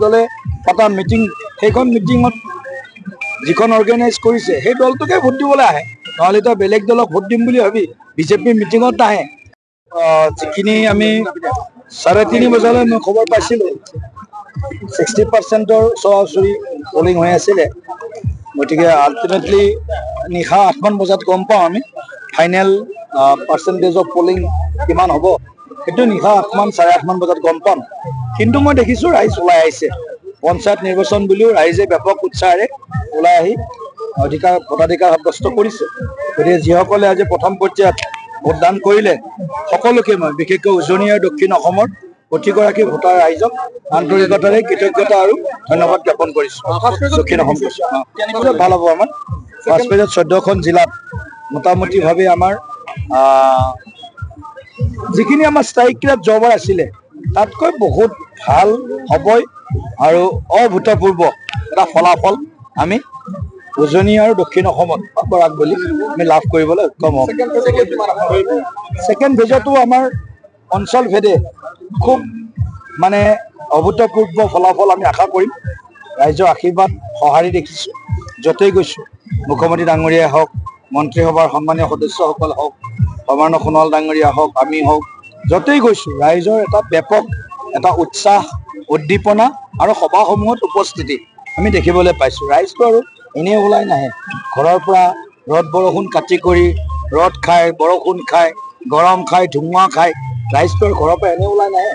দলে পতা মিটিং সেইখন মিটিঙত যিখন অৰ্গেনাইজ কৰিছে সেই দলটোকে ভোট দিবলৈ আহে নহ'লে তো বেলেগ দলক ভোট দিম বুলি ভাবি বিজেপি মিটিঙত নাহে যিখিনি আমি 3:30 বজালৈ মই খবৰ পাইছিলোঁ 60%ৰ ওচৰা-ওচৰি পলিং হৈ আছিলে গতিকে আল্টিমেটলি নিশা 8মান বজাত গম পাওঁ আমি ফাইনেল পাৰ্চেণ্টেজ অফ পলিং কিমান হ'ব সেইটো নিশা 8মান 8:30মান বজাত গম পাম কিন্তু মই দেখিছোঁ ৰাইজ ওলাই আহিছে পঞ্চায়ত নিৰ্বাচন বুলিও ৰাইজে ব্যাপক উৎসাহেৰে ওলাই আহি ভোটাধিকাৰ সাব্যস্ত কৰিছে গতিকে যিসকলে আজি প্ৰথম পৰ্যায়ত ভোটদান কৰিলে সকলোকে মই বিশেষকৈ উজনি আৰু দক্ষিণ অসমৰ প্ৰতিগৰাকী ভোটাৰ ৰাইজক আন্তৰিকতাৰে কৃতজ্ঞতা আৰু ধন্যবাদ জ্ঞাপন কৰিছোঁ দক্ষিণ অসম ভাল হ'ব আমাৰ ফাৰ্ষ্ট পেজত 14খন জিলাত মোটামুটিভাৱে আমাৰ যিখিনি আমাৰ ষ্ট্ৰাইক ৰেট যোৱাবাৰ আছিলে তাতকৈ বহুত ভাল হ'বই আৰু অভূতপূৰ্ব এটা ফলাফল আমি উজনি আৰু দক্ষিণ অসমত পৰাগ বুলি আমি লাভ কৰিবলৈ সক্ষম হ'ম ছেকেণ্ড ফেজতো আমাৰ অঞ্চল ভেদে খুব মানে অভূতপূৰ্ব ফলাফল আমি আশা কৰিম ৰাইজৰ আশীৰ্বাদ সঁহাৰি দেখিছোঁ য'তেই গৈছোঁ মুখ্যমন্ত্ৰী ডাঙৰীয়াই হওক মন্ত্ৰীসভাৰ সন্মানীয় সদস্যসকল হওক সৰ্বানন্দ সোণোৱাল ডাঙৰীয়া হওক আমি হওক য'তেই গৈছোঁ ৰাইজৰ এটা ব্যাপক এটা উৎসাহ উদ্দীপনা আৰু সভাসমূহত উপস্থিতি আমি দেখিবলৈ পাইছোঁ ৰাইজটো আৰু এনেই ওলাই নাহে ঘৰৰ পৰা ৰ'দ বৰষুণ কাটি কৰি ৰ'দ খায় বৰষুণ খায় গৰম খায় ধুমুহা খায় ৰাইজটো আৰু ঘৰৰ পৰা এনেই ওলাই নাহে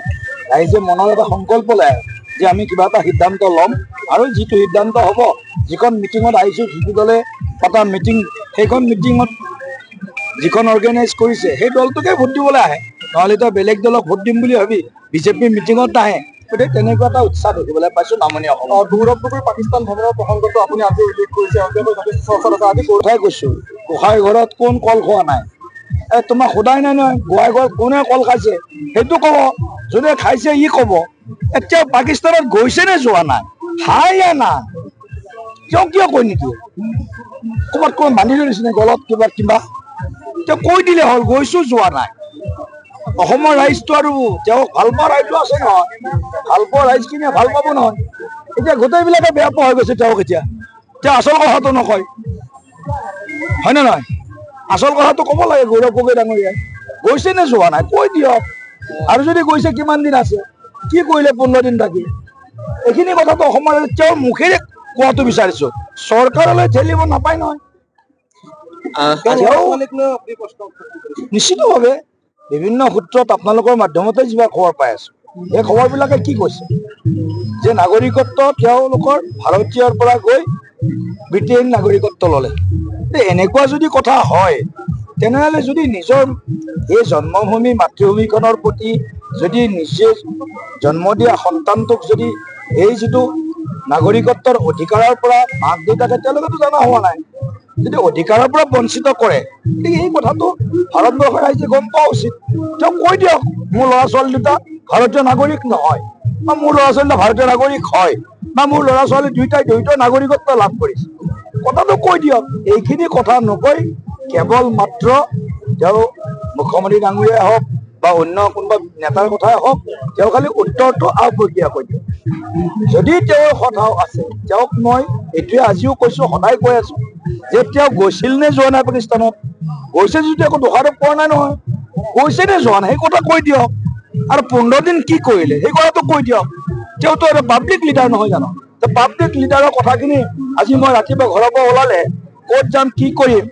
ৰাইজে মনৰ এটা সংকল্প লয় যে আমি কিবা এটা সিদ্ধান্ত ল'ম আৰু যিটো সিদ্ধান্ত হ'ব যিখন মিটিঙত আহিছোঁ যিটো দলে পতা মিটিং সেইখন মিটিঙত যিখন অৰ্গেনাইজ কৰিছে সেই দলটোকে ভোট দিবলৈ আহে নহ'লে তো বেলেগ দলক ভোট দিম বুলি ভাবি বিজেপি মিটিঙত নাহে গতিকে তেনেকুৱা এটা উৎসাহ দেখিবলৈ পাইছোঁ নামনি অসমৰ গৌৰৱ গগৈ পাকিস্তান ভ্ৰমণৰ প্ৰসংগটো আপুনি আজি উল্লেখ কৰিছে আজি কথাই কৈছোঁ গোসাঁই ঘৰত কোন কল খোৱা নাই তোমাক সোধাই নাই নহয় গোসাঁই ঘৰত কোনে কল খাইছে সেইটো ক'ব যোনে খাইছে ই ক'ব এতিয়া পাকিস্তানত গৈছে নে যোৱা নাই হাই না কিয় কৈ নিদিয়ে ক'ৰবাত কৈ বান্ধি ধৰিছে নে গলত কিবা এতিয়া কৈ দিলে হ'ল গৈছোঁ যোৱা নাই অসমৰ ৰাইজটো আৰু তেওঁক ভাল পোৱা ৰাইজো আছে নহয় ভাল পোৱা ৰাইজখিনিয়ে ভাল পাব নহয় এতিয়া গোটেইবিলাকে বেয়া পোৱা হৈ গৈছে তেওঁক এতিয়া আচল কথাটো নকয় হয়নে নহয় আচল কথাটো ক'ব লাগে গৌৰৱ গগৈ ডাঙৰীয়াই গৈছে নে যোৱা নাই কৈ দিয়ক আৰু যদি গৈছে কিমান দিন আছে কি কৰিলে 15 দিন থাকি এইখিনি কথাটো অসমৰ তেওঁৰ মুখেৰে কোৱাটো বিচাৰিছোঁ চৰকাৰলৈ ঠেলিব নাপায় নহয় নিশ্চিতভাৱে বিভিন্ন সূত্ৰত আপোনালোকৰ মাধ্যমতে যিবিলাক খবৰ পাই আছোঁ এই খবৰবিলাকে কি কৈছে যে নাগৰিকত্ব তেওঁলোকৰ ভাৰতীয়ৰ পৰা গৈ ব্ৰিটেইন নাগৰিকত্ব ল'লে এনেকুৱা যদি কথা হয় তেনেহ'লে যদি নিজৰ এই জন্মভূমি মাতৃভূমিখনৰ প্ৰতি যদি নিজে জন্ম দিয়া সন্তানটোক যদি এই যিটো নাগৰিকত্বৰ অধিকাৰৰ পৰা মাক দেউতাকে তেওঁলোকেতো জনা হোৱা নাই যদি অধিকাৰৰ পৰা বঞ্চিত কৰে গতিকে এই কথাটো ভাৰতবৰ্ষৰ ৰাইজে গম পোৱা উচিত তেওঁ কৈ দিয়ক মোৰ ল'ৰা ছোৱালী দুটা ভাৰতীয় নাগৰিক নহয় বা মোৰ ল'ৰা ছোৱালী ভাৰতীয় নাগৰিক হয় বা মোৰ ল'ৰা ছোৱালী দুয়োটাই দ্বৈত নাগৰিকত্ব লাভ কৰিছে কথাটো কৈ দিয়ক এইখিনি কথা নকৈ কেৱল মাত্ৰ তেওঁ মুখ্যমন্ত্ৰী ডাঙৰীয়াই হওক বা অন্য কোনোবা নেতাৰ কথাই হওক তেওঁ খালি উত্তৰটো আওপকীয়া কৈ দিয়ক যদি তেওঁৰ কথাও আছে তেওঁক মই এইটোৱে আজিও কৈছোঁ সদায় কৈ আছোঁ যে তেওঁ গৈছিল নে যোৱা নাই পাকিস্তানত গৈছে যদি একো দোষাৰোপ কৰা নাই নহয় গৈছে নে যোৱা নাই সেই কথা কৈ দিয়ক আৰু 15 দিন কি কৰিলে সেই কথাটো কৈ দিয়ক তেওঁতো এটা পাব্লিক লিডাৰ নহয় জানো পাব্লিক লিডাৰৰ কথাখিনি আজি মই ৰাতিপুৱা ঘৰৰ পৰা ওলালে ক'ত যাম কি কৰিম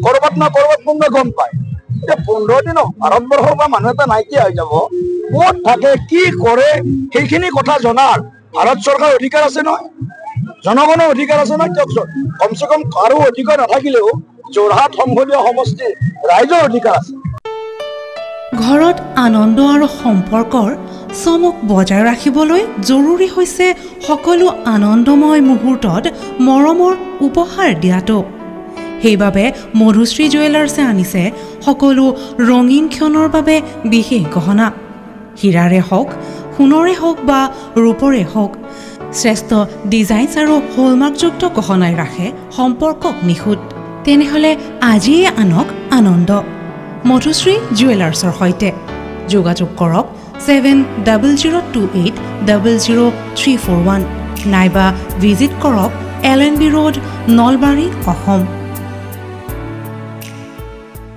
ক'ৰবাত না ক'ৰবাত কোনোবাই গম পায় এতিয়া 15 দিন ভাৰতবৰ্ষৰ পৰা মানুহ এটা নাইকিয়া হৈ যাব ক'ত থাকে কি কৰে সেইখিনি কথা জনাৰ ভাৰত চৰকাৰৰ অধিকাৰ আছে নহয় জনগণৰ অধিকাৰ আছে নহয় তেওঁক কমচে কম কাৰো অধিকাৰ নাথাকিলেও যোৰহাট সংসদীয় সমষ্টিৰ ৰাইজৰ অধিকাৰ আছে ঘৰত আনন্দ আৰু সম্পৰ্কৰ চমক বজাই ৰাখিবলৈ জৰুৰী হৈছে সকলো আনন্দময় মুহূৰ্তত মৰমৰ উপহাৰ দিয়াটো সেইবাবে মধুশ্ৰী জুৱেলাৰ্ছে আনিছে সকলো ৰঙীন ক্ষণৰ বাবে বিশেষ গহনা হীৰাৰে হওক সোণৰে হওক বা ৰূপৰে হওক শ্ৰেষ্ঠ ডিজাইনছ আৰু হলমাৰ্কযুক্ত গহনাই ৰাখে সম্পৰ্কক নিখুঁত তেনেহ'লে আজিয়ে আনক আনন্দ মধুশ্ৰী জুৱেলাৰ্ছৰ সৈতে যোগাযোগ কৰক 7028000341 নাইবা ভিজিট কৰক LNB ৰোড নলবাৰী অসম।